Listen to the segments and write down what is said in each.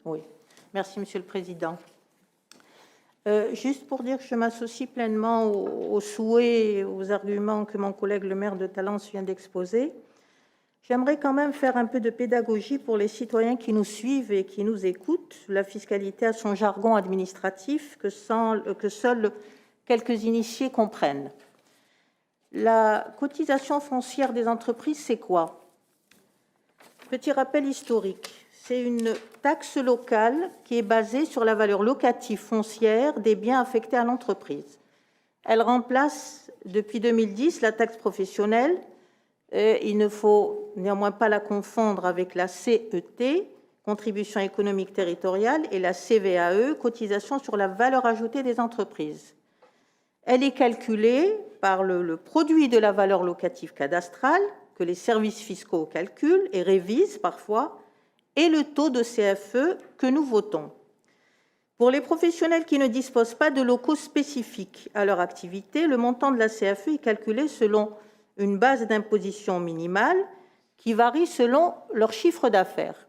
Oui. Merci, Monsieur le Président. Juste pour dire que je m'associe pleinement aux souhaits et aux arguments que mon collègue le maire de Talence vient d'exposer. J'aimerais quand même faire un peu de pédagogie pour les citoyens qui nous suivent et qui nous écoutent. La fiscalité a son jargon administratif que seuls quelques initiés comprennent. La cotisation foncière des entreprises, c'est quoi? Petit rappel historique. C'est une taxe locale qui est basée sur la valeur locative foncière des biens affectés à l'entreprise. Elle remplace, depuis 2010, la taxe professionnelle. Il ne faut néanmoins pas la confondre avec la CET, contribution économique territoriale, et la CVAE, cotisation sur la valeur ajoutée des entreprises. Elle est calculée par le produit de la valeur locative cadastrale, que les services fiscaux calculent et révisent parfois, et le taux de CFE que nous votons. Pour les professionnels qui ne disposent pas de locaux spécifiques à leur activité, le montant de la CFE est calculé selon une base d'imposition minimale qui varie selon leur chiffre d'affaires.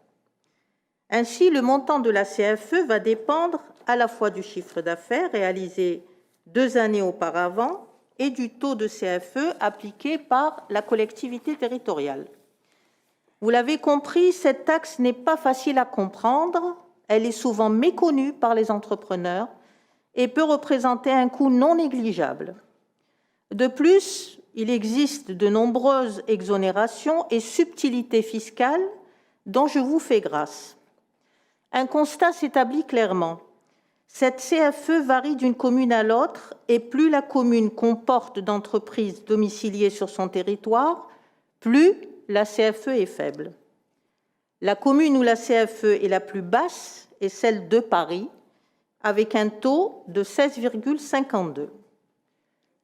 Ainsi, le montant de la CFE va dépendre à la fois du chiffre d'affaires réalisé 2 années auparavant et du taux de CFE appliqué par la collectivité territoriale. Vous l'avez compris, cette taxe n'est pas facile à comprendre, elle est souvent méconnue par les entrepreneurs et peut représenter un coût non négligeable. De plus, il existe de nombreuses exonérations et subtilités fiscales dont je vous fais grâce. Un constat s'établit clairement. Cette CFE varie d'une commune à l'autre et plus la commune comporte d'entreprises domiciliées sur son territoire, plus la CFE est faible. La commune où la CFE est la plus basse est celle de Paris, avec un taux de 16,52.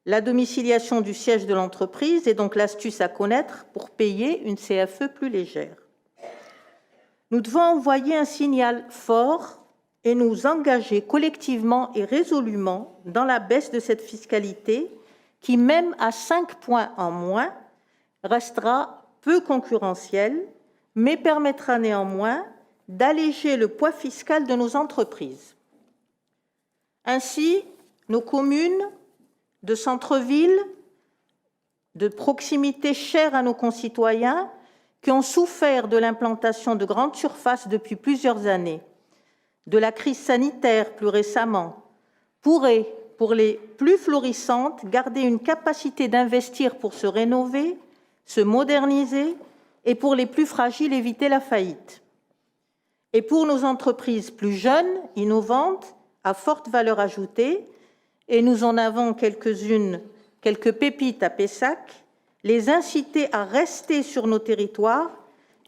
La domiciliation du siège de l'entreprise est donc l'astuce à connaître pour payer une CFE plus légère. Nous devons envoyer un signal fort et nous engager collectivement et résolument dans la baisse de cette fiscalité qui, même à 5 points en moins, restera peu concurrentielle, mais permettra néanmoins d'alléger le poids fiscal de nos entreprises. Ainsi, nos communes de centre-ville, de proximité chères à nos concitoyens, qui ont souffert de l'implantation de grandes surfaces depuis plusieurs années, de la crise sanitaire plus récemment, pourraient, pour les plus florissantes, garder une capacité d'investir pour se rénover, se moderniser, et pour les plus fragiles, éviter la faillite. Et pour nos entreprises plus jeunes, innovantes, à forte valeur ajoutée, et nous en avons quelques-unes, quelques pépites à Pessac, les inciter à rester sur nos territoires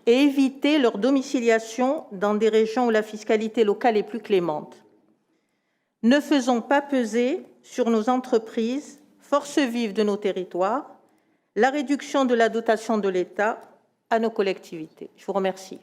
et éviter leur domiciliation dans des régions où la fiscalité locale est plus clémente. Ne faisons pas peser sur nos entreprises, forces vives de nos territoires, la réduction de la dotation de l'État à nos collectivités. Je vous remercie.